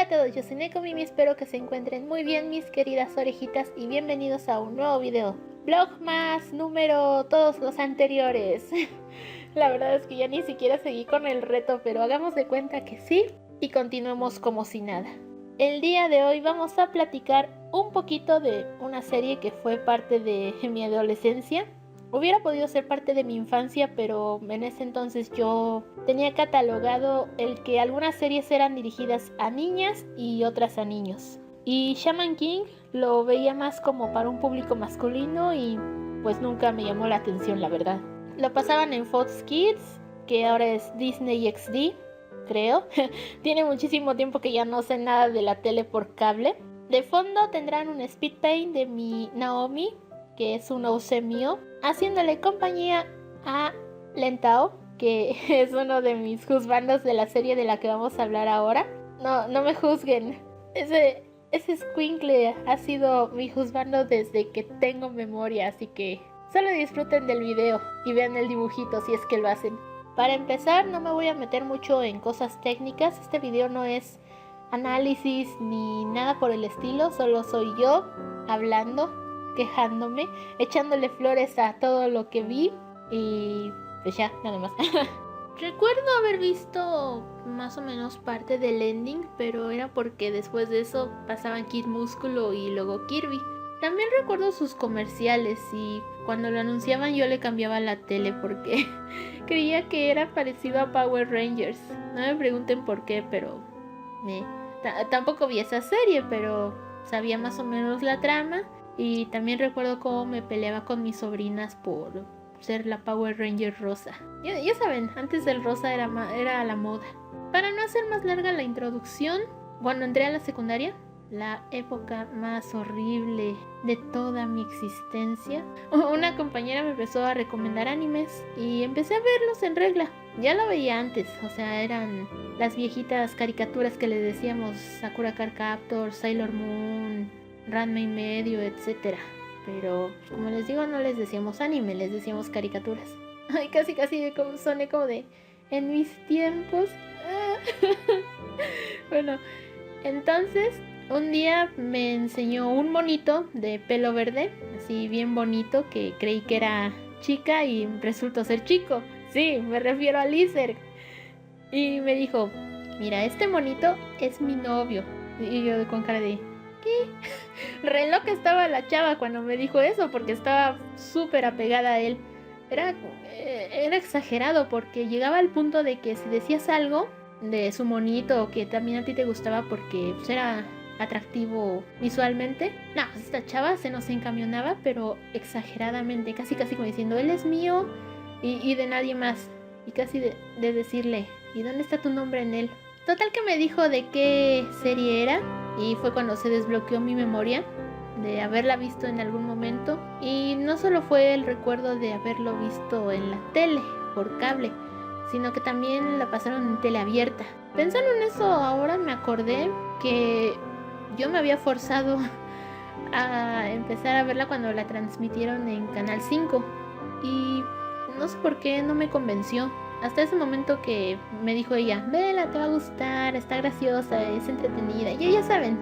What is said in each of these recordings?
Hola a todos, yo soy Nekomimi, espero que se encuentren muy bien mis queridas orejitas y bienvenidos a un nuevo video. Vlog más número todos los anteriores. La verdad es que ya ni siquiera seguí con el reto, pero hagamos de cuenta que sí y continuemos como si nada. El día de hoy vamos a platicar un poquito de una serie que fue parte de mi adolescencia. Hubiera podido ser parte de mi infancia, pero en ese entonces yo tenía catalogado el que algunas series eran dirigidas a niñas y otras a niños. Y Shaman King lo veía más como para un público masculino y pues nunca me llamó la atención, la verdad. Lo pasaban en Fox Kids, que ahora es Disney XD, creo. Tiene muchísimo tiempo que ya no sé nada de la tele por cable. De fondo tendrán un speed paint de mi Naomi, que es un OC mío, haciéndole compañía a Lentao, que es uno de mis juzbandos de la serie de la que vamos a hablar ahora. No me juzguen, ese escuincle ha sido mi juzbando desde que tengo memoria, así que solo disfruten del video y vean el dibujito si es que lo hacen. Para empezar, no me voy a meter mucho en cosas técnicas, este video no es análisis ni nada por el estilo, solo soy yo hablando, quejándome, echándole flores a todo lo que vi y pues ya, nada más. Recuerdo haber visto más o menos parte del ending, pero era porque después de eso pasaban Kid Músculo y luego Kirby. También recuerdo sus comerciales y cuando lo anunciaban yo le cambiaba la tele porque creía que era parecido a Power Rangers. No me pregunten por qué, pero tampoco vi esa serie, pero sabía más o menos la trama. Y también recuerdo cómo me peleaba con mis sobrinas por ser la Power Ranger rosa. Ya saben, antes del rosa era la moda. Para no hacer más larga la introducción, cuando entré a la secundaria, la época más horrible de toda mi existencia, una compañera me empezó a recomendar animes y empecé a verlos en regla. Ya lo veía antes, o sea, eran las viejitas caricaturas que le decíamos Sakura Card Captor, Sailor Moon, Ranma y medio, etc. Pero como les digo, no les decíamos anime, les decíamos caricaturas. Ay, casi soné como de en mis tiempos. Bueno, entonces un día me enseñó un monito de pelo verde, así bien bonito, que creí que era chica y resultó ser chico. Sí, me refiero a Lizard. Y me dijo, mira, este monito es mi novio. Y yo con cara de, ¿qué? Re loca estaba la chava cuando me dijo eso, porque estaba súper apegada a él. Era exagerado, porque llegaba al punto de que si decías algo de su monito o que también a ti te gustaba porque pues, era atractivo visualmente, no, pues esta chava se nos encamionaba, pero exageradamente, casi como diciendo, él es mío y de nadie más. Y casi de decirle, ¿y dónde está tu nombre en él? Total que me dijo de qué serie era. Y fue cuando se desbloqueó mi memoria de haberla visto en algún momento. Y no solo fue el recuerdo de haberlo visto en la tele, por cable, sino que también la pasaron en tele abierta. Pensando en eso, ahora me acordé que yo me había forzado a empezar a verla cuando la transmitieron en Canal 5. Y no sé por qué no me convenció. Hasta ese momento que me dijo ella, vela, te va a gustar, está graciosa, es entretenida. Y ya saben,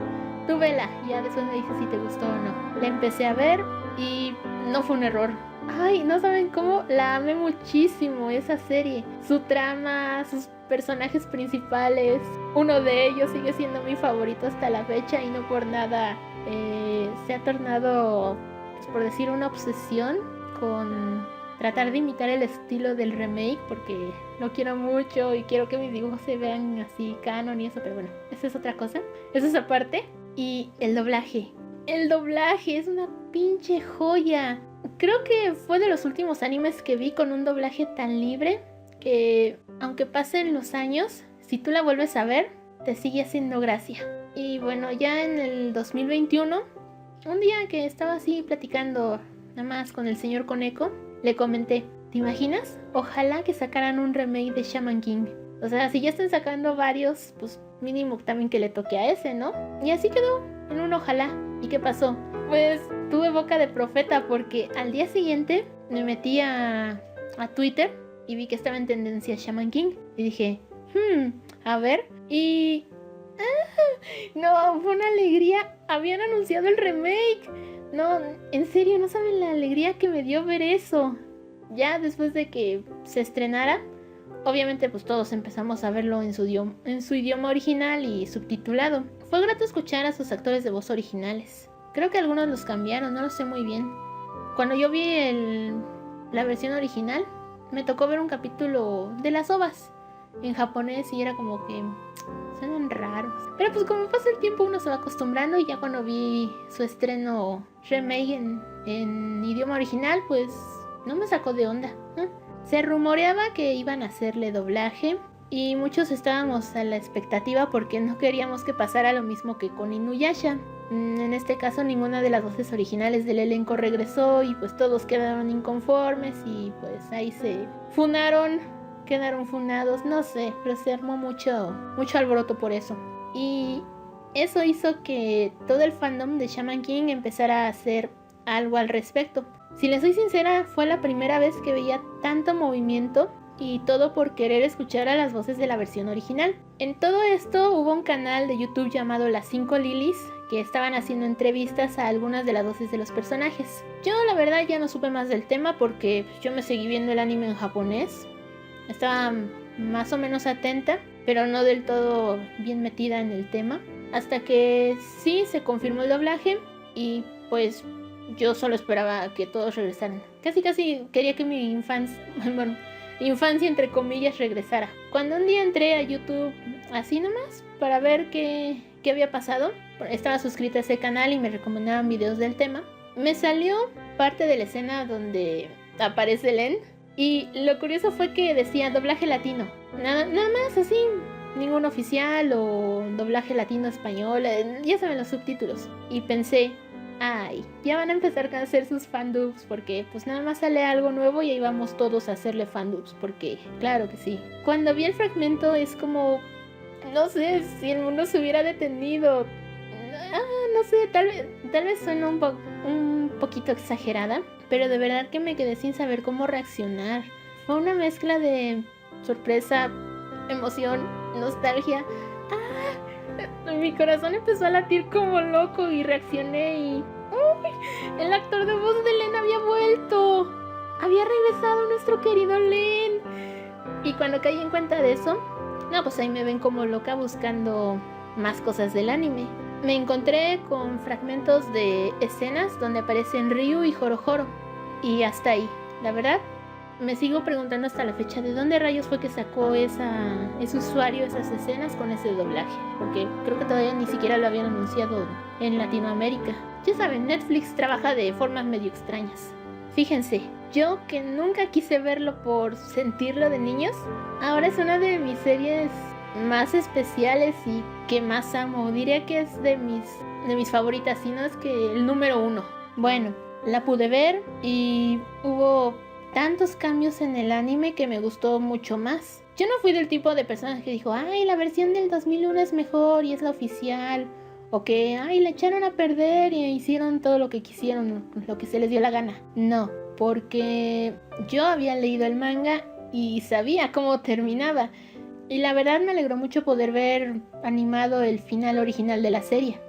tú vela. Ya después me dices si te gustó o no. La empecé a ver y no fue un error. Ay, no saben cómo la amé muchísimo esa serie. Su trama, sus personajes principales. Uno de ellos sigue siendo mi favorito hasta la fecha y no por nada se ha tornado, pues, por decir, una obsesión con tratar de imitar el estilo del remake, porque lo quiero mucho y quiero que mis dibujos se vean así canon y eso, pero bueno, esa es otra cosa, eso es aparte. Y el doblaje es una pinche joya. Creo que fue de los últimos animes que vi con un doblaje tan libre que aunque pasen los años, si tú la vuelves a ver, te sigue haciendo gracia. Y bueno, ya en el 2021, un día que estaba así platicando nada más con el señor Koneko, le comenté, ¿te imaginas? Ojalá que sacaran un remake de Shaman King. O sea, si ya están sacando varios, pues mínimo también que le toque a ese, ¿no? Y así quedó, en un ojalá. ¿Y qué pasó? Pues tuve boca de profeta porque al día siguiente me metí a Twitter y vi que estaba en tendencia Shaman King. Y dije, a ver. Y No, fue una alegría. Habían anunciado el remake. No, en serio, no saben la alegría que me dio ver eso. Ya después de que se estrenara, obviamente pues todos empezamos a verlo en su idioma original y subtitulado. Fue grato escuchar a sus actores de voz originales. Creo que algunos los cambiaron, no lo sé muy bien. Cuando yo vi la versión original, me tocó ver un capítulo de las OVAs en japonés y era como que suenan raros. Pero pues como pasa el tiempo uno se va acostumbrando y ya cuando vi su estreno remake en idioma original, pues no me sacó de onda, ¿no? Se rumoreaba que iban a hacerle doblaje y muchos estábamos a la expectativa porque no queríamos que pasara lo mismo que con Inuyasha. En este caso ninguna de las voces originales del elenco regresó y pues todos quedaron inconformes y pues ahí se quedaron funados, no sé, pero se armó mucho alboroto por eso. Y eso hizo que todo el fandom de Shaman King empezara a hacer algo al respecto. Si les soy sincera, fue la primera vez que veía tanto movimiento y todo por querer escuchar a las voces de la versión original. En todo esto hubo un canal de YouTube llamado Las 5 Lilies que estaban haciendo entrevistas a algunas de las voces de los personajes. Yo la verdad ya no supe más del tema porque yo me seguí viendo el anime en japonés. Estaba más o menos atenta, pero no del todo bien metida en el tema. Hasta que sí se confirmó el doblaje y pues yo solo esperaba que todos regresaran. Casi quería que mi infancia entre comillas regresara. Cuando un día entré a YouTube así nomás para ver qué había pasado, estaba suscrita a ese canal y me recomendaban videos del tema, me salió parte de la escena donde aparece Len y lo curioso fue que decía doblaje latino, nada más así, ningún oficial o doblaje latino español, ya saben los subtítulos, y pensé, ay, ya van a empezar a hacer sus fandubs porque pues nada más sale algo nuevo y ahí vamos todos a hacerle fandubs porque claro que sí. Cuando vi el fragmento es como, no sé, si el mundo se hubiera detenido. No sé, tal vez suena un poquito exagerada, pero de verdad que me quedé sin saber cómo reaccionar. Fue una mezcla de sorpresa, emoción, nostalgia. Mi corazón empezó a latir como loco y reaccioné y... ¡Uy! El actor de voz de Len había vuelto. Había regresado nuestro querido Len. Y cuando caí en cuenta de eso, no, pues ahí me ven como loca buscando más cosas del anime. Me encontré con fragmentos de escenas donde aparecen Ryu y Horo. Y hasta ahí. La verdad, me sigo preguntando hasta la fecha de dónde rayos fue que sacó ese usuario esas escenas con ese doblaje. Porque creo que todavía ni siquiera lo habían anunciado en Latinoamérica. Ya saben, Netflix trabaja de formas medio extrañas. Fíjense, yo que nunca quise verlo por sentirlo de niños, ahora es una de mis series más especiales y que más amo. Diría que es de mis favoritas, si no es que el número 1. Bueno, la pude ver y hubo tantos cambios en el anime que me gustó mucho más. Yo no fui del tipo de persona que dijo, ay, la versión del 2001 es mejor y es la oficial, o que, ay, la echaron a perder y hicieron todo lo que quisieron, lo que se les dio la gana. No, porque yo había leído el manga y sabía cómo terminaba. Y la verdad me alegró mucho poder ver animado el final original de la serie.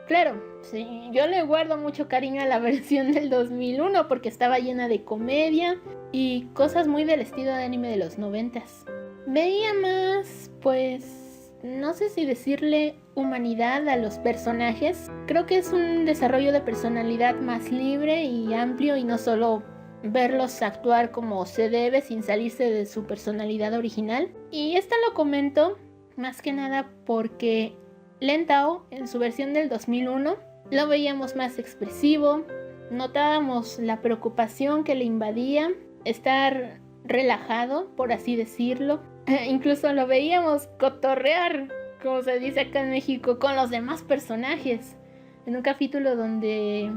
Claro, sí, yo le guardo mucho cariño a la versión del 2001 porque estaba llena de comedia y cosas muy del estilo de anime de los 90s. Veía más, pues, no sé si decirle humanidad a los personajes. Creo que es un desarrollo de personalidad más libre y amplio y no solo verlos actuar como se debe sin salirse de su personalidad original. Y esto lo comento más que nada porque Len Tao en su versión del 2001 lo veíamos más expresivo, notábamos la preocupación que le invadía, estar relajado, por así decirlo. Incluso lo veíamos cotorrear, como se dice acá en México, con los demás personajes. En un capítulo donde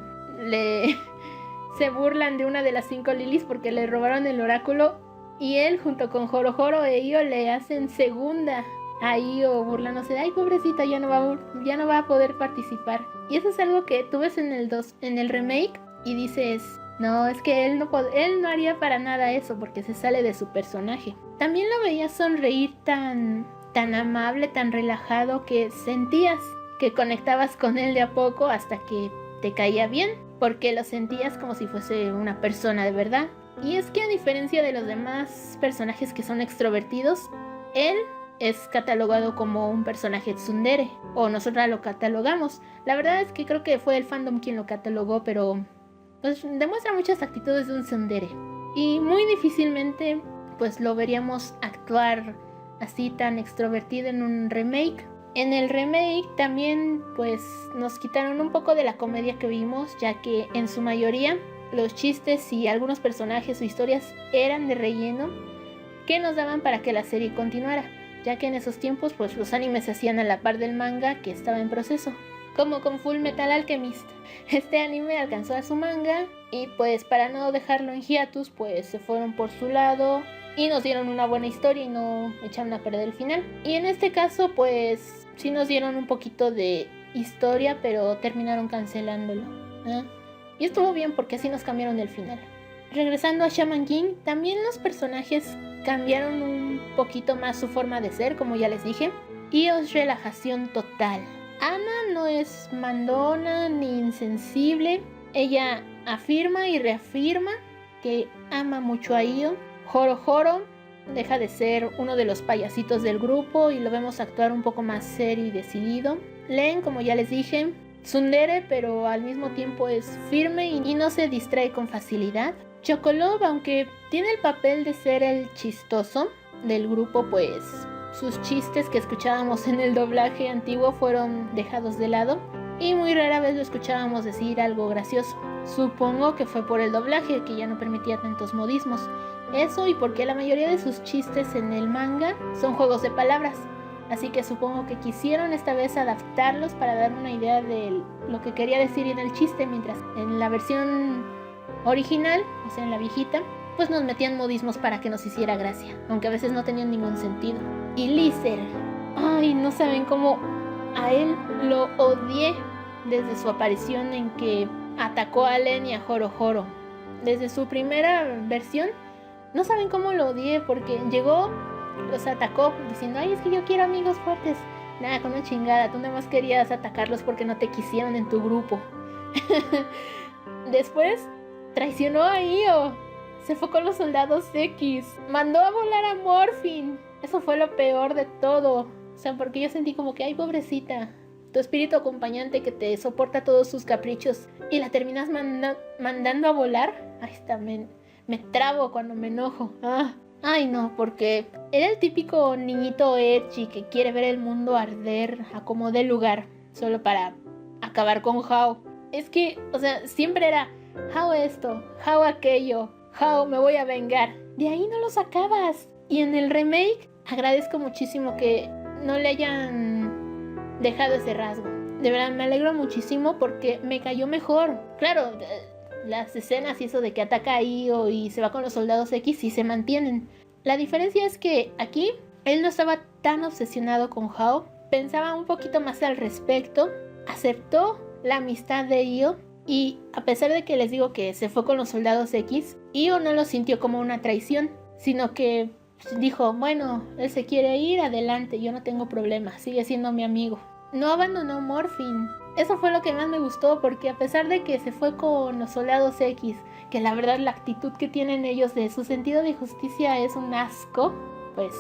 se burlan de una de las 5 Lilies porque le robaron el oráculo y él junto con Horo e Io le hacen segunda a Io burlándose de, ay, pobrecita, ya no va a poder participar. Y eso es algo que tú ves en el remake y dices, no, es que él no haría para nada eso porque se sale de su personaje. También lo veías sonreír tan amable, tan relajado, que sentías que conectabas con él de a poco hasta que te caía bien, porque lo sentías como si fuese una persona de verdad. Y es que a diferencia de los demás personajes que son extrovertidos, él es catalogado como un personaje tsundere, o nosotras lo catalogamos. La verdad es que creo que fue el fandom quien lo catalogó, pero pues demuestra muchas actitudes de un tsundere. Y muy difícilmente pues lo veríamos actuar así tan extrovertido en un remake. En el remake también pues nos quitaron un poco de la comedia que vimos, ya que en su mayoría los chistes y algunos personajes o historias eran de relleno que nos daban para que la serie continuara, ya que en esos tiempos pues los animes se hacían a la par del manga que estaba en proceso, como con Full Metal Alchemist. Este anime alcanzó a su manga y pues para no dejarlo en hiatus pues se fueron por su lado y nos dieron una buena historia y no echaron a perder el final. Y en este caso pues sí nos dieron un poquito de historia, pero terminaron cancelándolo, ¿eh? Y estuvo bien porque así nos cambiaron el final. Regresando a Shaman King, también los personajes cambiaron un poquito más su forma de ser, como ya les dije. Y es relajación total. Ana no es mandona ni insensible. Ella afirma y reafirma que ama mucho a Io. Joro deja de ser uno de los payasitos del grupo y lo vemos actuar un poco más serio y decidido. Len, como ya les dije, tsundere, pero al mismo tiempo es firme y no se distrae con facilidad. Chocolove, aunque tiene el papel de ser el chistoso del grupo, pues sus chistes que escuchábamos en el doblaje antiguo fueron dejados de lado y muy rara vez lo escuchábamos decir algo gracioso. Supongo que fue por el doblaje, que ya no permitía tantos modismos. Eso y porque la mayoría de sus chistes en el manga son juegos de palabras. Así que supongo que quisieron esta vez adaptarlos para dar una idea de lo que quería decir en el chiste, mientras en la versión original, o sea en la viejita, pues nos metían modismos para que nos hiciera gracia, aunque a veces no tenían ningún sentido. Y Lizer, ay, no saben cómo a él lo odié desde su aparición en que atacó a Len y a Joro. Desde su primera versión, no saben cómo lo odié porque llegó, los atacó diciendo, ay, es que yo quiero amigos fuertes. Nada, con una chingada, tú nada más querías atacarlos porque no te quisieron en tu grupo. Después traicionó a Io, se fue con los soldados X, mandó a volar a Morphine. Eso fue lo peor de todo. O sea, porque yo sentí como que, ay, pobrecita, tu espíritu acompañante que te soporta todos sus caprichos y la terminas mandando a volar. Ay, está, me trabo cuando me enojo. Ay, no, porque era el típico niñito edgy que quiere ver el mundo arder a como dé lugar, solo para acabar con Hao. Es que, o sea, siempre era Hao esto, Hao aquello, Hao me voy a vengar. De ahí no lo sacabas. Y en el remake agradezco muchísimo que no le hayan dejado ese rasgo. De verdad, me alegro muchísimo porque me cayó mejor. Claro, las escenas y eso de que ataca a Io y se va con los soldados X sí se mantienen. La diferencia es que aquí él no estaba tan obsesionado con Hao, pensaba un poquito más al respecto, aceptó la amistad de Io y a pesar de que les digo que se fue con los soldados X, Io no lo sintió como una traición, sino que dijo, bueno, él se quiere ir, adelante, yo no tengo problema, sigue siendo mi amigo. No abandonó Morphine. Eso fue lo que más me gustó, porque a pesar de que se fue con los soldados X, que la verdad la actitud que tienen ellos de su sentido de justicia es un asco, pues,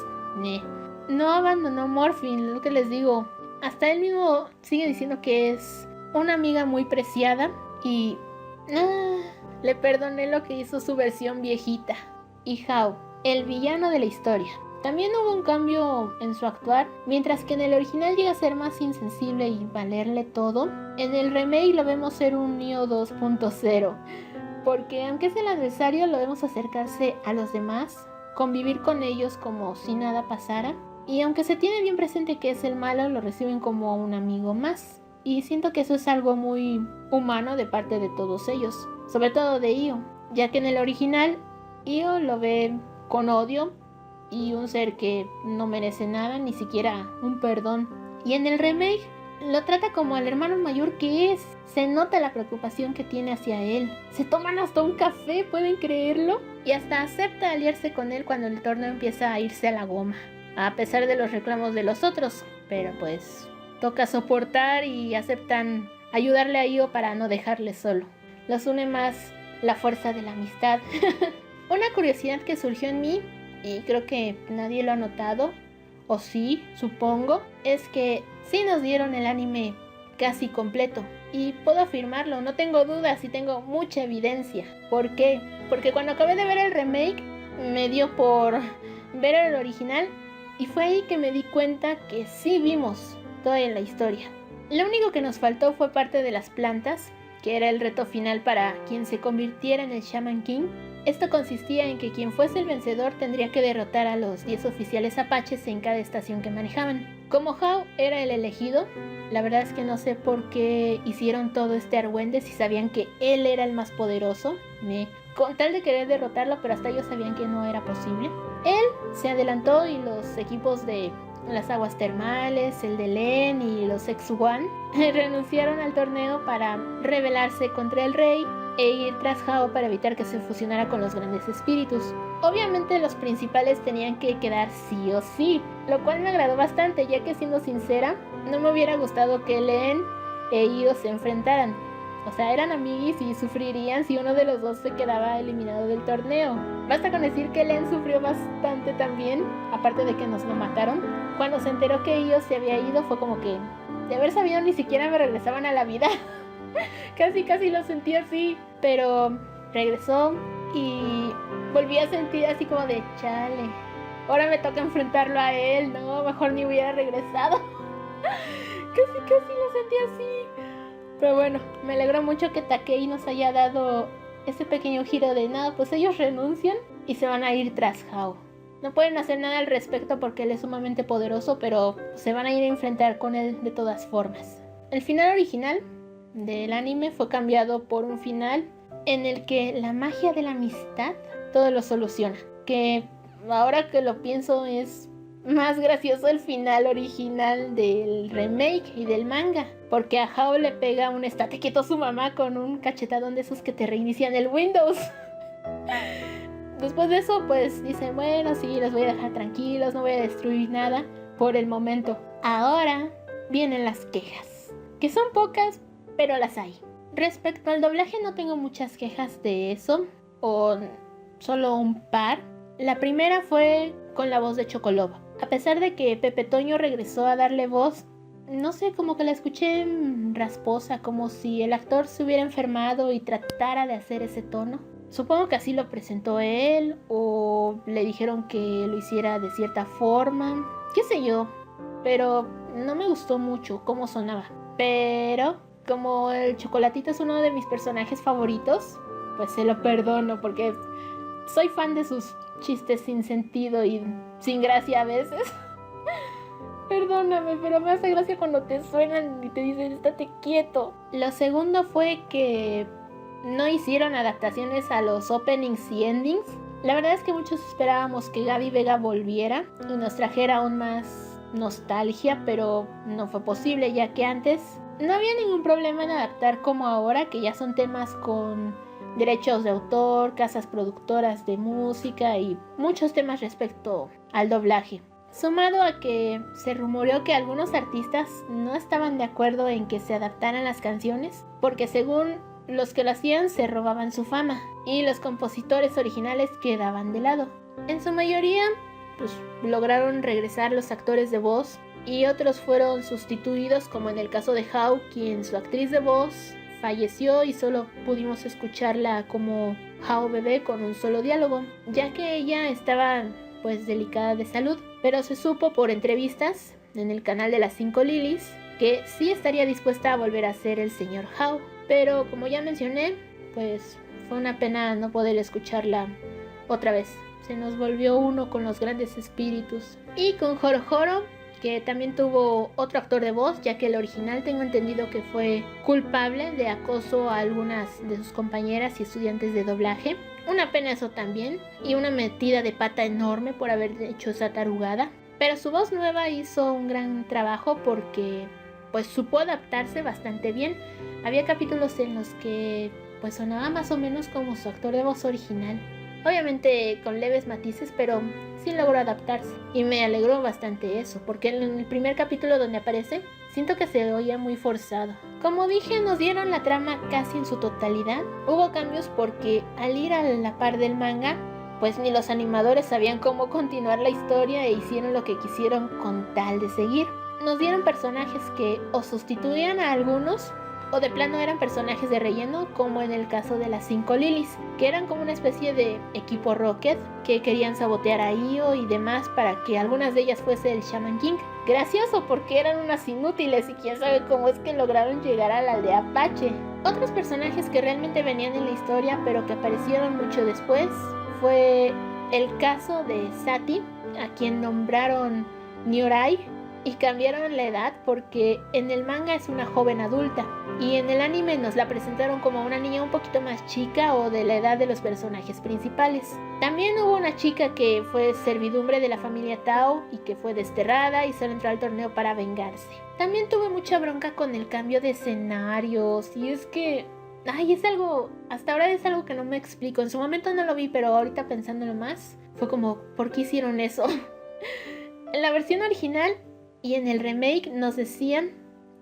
no abandonó Morphine, lo que les digo. Hasta él mismo sigue diciendo que es una amiga muy preciada y le perdoné lo que hizo su versión viejita. Y Hao, el villano de la historia. También hubo un cambio en su actuar, mientras que en el original llega a ser más insensible y valerle todo. En el remake lo vemos ser un Neo 2.0, porque aunque es el adversario lo vemos acercarse a los demás, convivir con ellos como si nada pasara, y aunque se tiene bien presente que es el malo, lo reciben como un amigo más. Y siento que eso es algo muy humano de parte de todos ellos, sobre todo de Io, ya que en el original Io lo ve con odio y un ser que no merece nada, ni siquiera un perdón. Y en el remake lo trata como al hermano mayor que es. Se nota la preocupación que tiene hacia él. Se toman hasta un café, ¿pueden creerlo? Y hasta acepta aliarse con él cuando el torneo empieza a irse a la goma, a pesar de los reclamos de los otros. Pero pues toca soportar y aceptan ayudarle a Io para no dejarle solo. Los une más la fuerza de la amistad. Una curiosidad que surgió en mí, y creo que nadie lo ha notado, o sí, supongo, es que sí nos dieron el anime casi completo. Y puedo afirmarlo, no tengo dudas y tengo mucha evidencia. ¿Por qué? Porque cuando acabé de ver el remake, me dio por ver el original y fue ahí que me di cuenta que sí vimos toda la historia. Lo único que nos faltó fue parte de las plantas, que era el reto final para quien se convirtiera en el Shaman King. Esto consistía en que quien fuese el vencedor tendría que derrotar a los 10 oficiales apaches en cada estación que manejaban. Como Hao era el elegido, la verdad es que no sé por qué hicieron todo este argüende si sabían que él era el más poderoso, con tal de querer derrotarlo, pero hasta ellos sabían que no era posible. Él se adelantó y los equipos de las aguas termales, el de Len y los X1 renunciaron al torneo para rebelarse contra el rey e ir tras Hao para evitar que se fusionara con los grandes espíritus. Obviamente los principales tenían que quedar sí o sí, lo cual me agradó bastante, ya que siendo sincera, no me hubiera gustado que Len e Io se enfrentaran. O sea, eran amiguis y sufrirían si uno de los dos se quedaba eliminado del torneo. Basta con decir que Len sufrió bastante también, aparte de que nos lo mataron. Cuando se enteró que Io se había ido fue como que, de haber sabido, ni siquiera me regresaban a la vida. casi lo sentí así, pero regresó y volví a sentir así como de chale, ahora me toca enfrentarlo a él, no, mejor ni hubiera regresado. casi lo sentí así. Pero bueno, me alegró mucho que Takei nos haya dado ese pequeño giro de nada, pues ellos renuncian y se van a ir tras Hao. No pueden hacer nada al respecto porque él es sumamente poderoso, pero se van a ir a enfrentar con él de todas formas. El final original del anime fue cambiado por un final en el que la magia de la amistad todo lo soluciona. Que ahora que lo pienso es más gracioso el final original del remake y del manga, porque a Hao le pega un estate quieto su mamá con un cachetadón de esos que te reinician el Windows. Después de eso pues dice, bueno, sí, los voy a dejar tranquilos, no voy a destruir nada por el momento. Ahora vienen las quejas, que son pocas, pero las hay. Respecto al doblaje no tengo muchas quejas de eso, o solo un par. La primera fue con la voz de Chocolobo. A pesar de que Pepe Toño regresó a darle voz, no sé, como que la escuché rasposa, como si el actor se hubiera enfermado y tratara de hacer ese tono. Supongo que así lo presentó él, o le dijeron que lo hiciera de cierta forma, qué sé yo, pero no me gustó mucho cómo sonaba. Pero como el Chocolatito es uno de mis personajes favoritos, pues se lo perdono porque soy fan de sus chistes sin sentido y sin gracia a veces. Perdóname, pero me hace gracia cuando te suenan y te dicen estate quieto. Lo segundo fue que no hicieron adaptaciones a los openings y endings. La verdad es que muchos esperábamos que Gaby Vega volviera y nos trajera aún más nostalgia, pero no fue posible, ya que antes no había ningún problema en adaptar como ahora, que ya son temas con derechos de autor, casas productoras de música y muchos temas respecto al doblaje. Sumado a que se rumoreó que algunos artistas no estaban de acuerdo en que se adaptaran las canciones, porque según los que lo hacían se robaban su fama y los compositores originales quedaban de lado. En su mayoría, pues lograron regresar los actores de voz y otros fueron sustituidos, como en el caso de Hao, quien su actriz de voz falleció y solo pudimos escucharla como Hao bebé con un solo diálogo, ya que ella estaba pues delicada de salud, pero se supo por entrevistas en el canal de las 5 Lilies que sí estaría dispuesta a volver a ser el señor Hao, pero como ya mencioné, pues fue una pena no poder escucharla otra vez. Se nos volvió uno con los grandes espíritus. Y con Joro Joro, que también tuvo otro actor de voz, ya que el original tengo entendido que fue culpable de acoso a algunas de sus compañeras y estudiantes de doblaje. Una pena eso también, y una metida de pata enorme por haber hecho esa tarugada. Pero su voz nueva hizo un gran trabajo porque pues supo adaptarse bastante bien. Había capítulos en los que pues sonaba más o menos como su actor de voz original. obviamente con leves matices, pero sí logró adaptarse. Y me alegró bastante eso, porque en el primer capítulo donde aparece, siento que se oía muy forzado. Como dije, nos dieron la trama casi en su totalidad. Hubo cambios porque al ir a la par del manga, pues ni los animadores sabían cómo continuar la historia e hicieron lo que quisieron con tal de seguir. Nos dieron personajes que o sustituían a algunos o de plano eran personajes de relleno, como en el caso de las 5 Lilies, que eran como una especie de equipo Rocket que querían sabotear a Io y demás para que algunas de ellas fuese el Shaman King. Gracioso porque eran unas inútiles y quién sabe cómo es que lograron llegar a la aldea Apache. Otros personajes que realmente venían en la historia pero que aparecieron mucho después fue el caso de Sati, a quien nombraron Nyorai y cambiaron la edad porque en el manga es una joven adulta y en el anime nos la presentaron como una niña un poquito más chica o de la edad de los personajes principales. También hubo una chica que fue servidumbre de la familia Tao y que fue desterrada y solo entró al torneo para vengarse. También tuve mucha bronca con el cambio de escenarios y es que es algo, hasta ahora es algo que no me explico. En su momento no lo vi, pero ahorita pensándolo más, fue como, ¿por qué hicieron eso? En la versión original y en el remake nos decían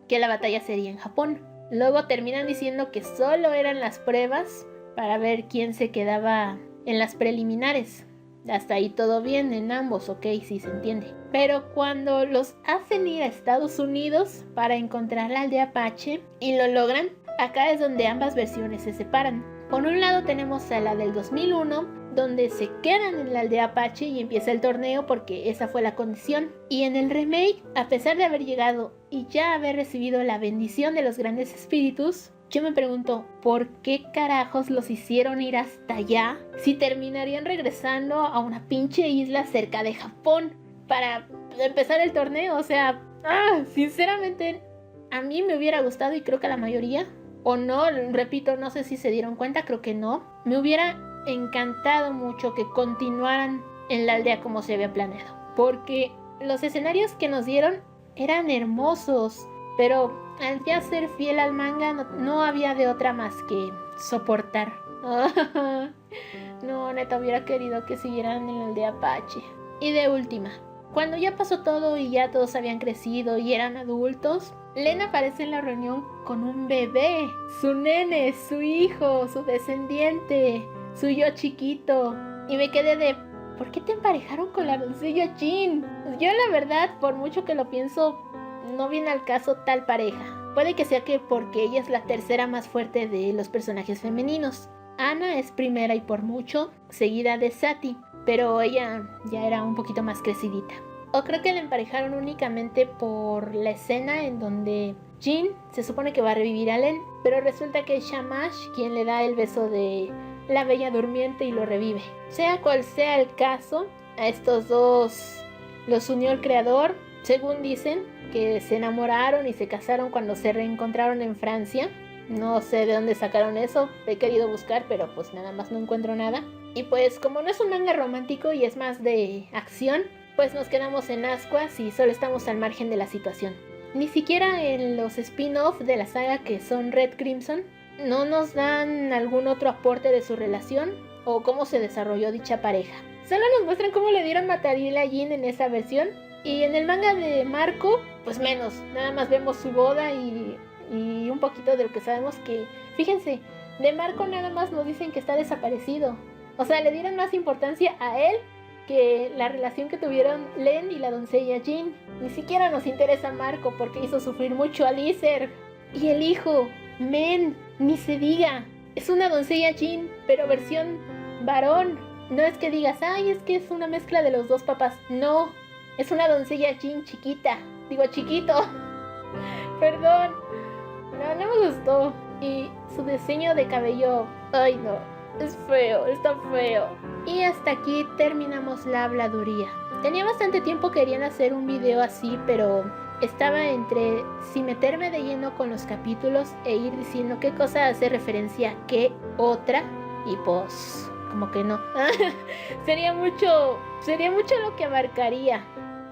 que la batalla sería en Japón. Luego terminan diciendo que solo eran las pruebas para ver quién se quedaba en las preliminares. Hasta ahí todo bien en ambos, ok, sí se entiende. Pero cuando los hacen ir a Estados Unidos para encontrar la aldea Apache y lo logran, acá es donde ambas versiones se separan. Por un lado tenemos a la del 2001, donde se quedan en la aldea Apache y empieza el torneo porque esa fue la condición. Y en el remake, a pesar de haber llegado y ya haber recibido la bendición de los grandes espíritus, yo me pregunto, ¿por qué carajos los hicieron ir hasta allá si terminarían regresando a una pinche isla cerca de Japón para empezar el torneo? O sea, sinceramente, a mí me hubiera gustado y creo que a la mayoría, o no, repito, no sé si se dieron cuenta, creo que no, me hubiera encantado mucho que continuaran en la aldea como se había planeado, porque los escenarios que nos dieron eran hermosos, pero al ya ser fiel al manga no había de otra más que soportar. No, neta, hubiera querido que siguieran en la aldea Apache. Y de última, cuando ya pasó todo y ya todos habían crecido y eran adultos, Len aparece en la reunión con un bebé, su nene, su hijo, su descendiente, su yo chiquito. Y me quedé de, ¿por qué te emparejaron con la doncella Jin? Yo la verdad, por mucho que lo pienso, no viene al caso tal pareja. Puede que sea que porque ella es la tercera más fuerte de los personajes femeninos. Ana es primera y por mucho, seguida de Sati, pero ella ya era un poquito más crecidita. O creo que la emparejaron únicamente por la escena en donde Jin se supone que va a revivir a Len, pero resulta que es Shamash quien le da el beso de la bella durmiente y lo revive. Sea cual sea el caso, a estos dos los unió el creador. Según dicen, que se enamoraron y se casaron cuando se reencontraron en Francia. No sé de dónde sacaron eso, he querido buscar, pero pues nada más no encuentro nada. Y pues como no es un manga romántico y es más de acción, pues nos quedamos en ascuas y solo estamos al margen de la situación. Ni siquiera en los spin-off de la saga que son Red Crimson, no nos dan algún otro aporte de su relación o cómo se desarrolló dicha pareja. Solo nos muestran cómo le dieron material a Jin en esa versión. Y en el manga de Marco, pues menos, nada más vemos su boda y un poquito de lo que sabemos que, fíjense, de Marco nada más nos dicen que está desaparecido. O sea, le dieron más importancia a él que la relación que tuvieron Len y la doncella Jin. Ni siquiera nos interesa Marco porque hizo sufrir mucho a Lizer. Y el hijo, Men, ni se diga, es una doncella Jin, pero versión varón. No es que digas, es que es una mezcla de los dos papás, no. Es una doncella Jin chiquita. Digo, chiquito. Perdón. No me gustó. Y su diseño de cabello, ay no, es feo, está feo. Y hasta aquí terminamos la habladuría. Tenía bastante tiempo queriendo hacer un video así, pero estaba entre si meterme de lleno con los capítulos e ir diciendo qué cosa hace referencia a qué otra. Y pues, como que no. Sería mucho lo que abarcaría.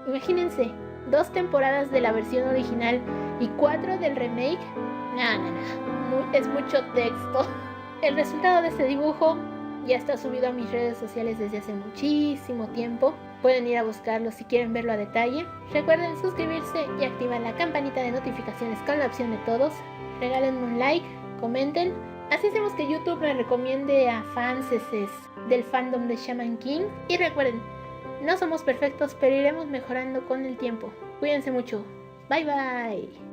Imagínense, 2 temporadas de la versión original y 4 del remake. Es mucho texto. El resultado de este dibujo Ya está subido a mis redes sociales desde hace muchísimo tiempo. Pueden ir a buscarlo si quieren verlo a detalle. Recuerden suscribirse y activar la campanita de notificaciones con la opción de todos. Regálenme un like, comenten. Así hacemos que YouTube me recomiende a fans del fandom de Shaman King. Y recuerden, no somos perfectos, pero iremos mejorando con el tiempo. Cuídense mucho. Bye bye.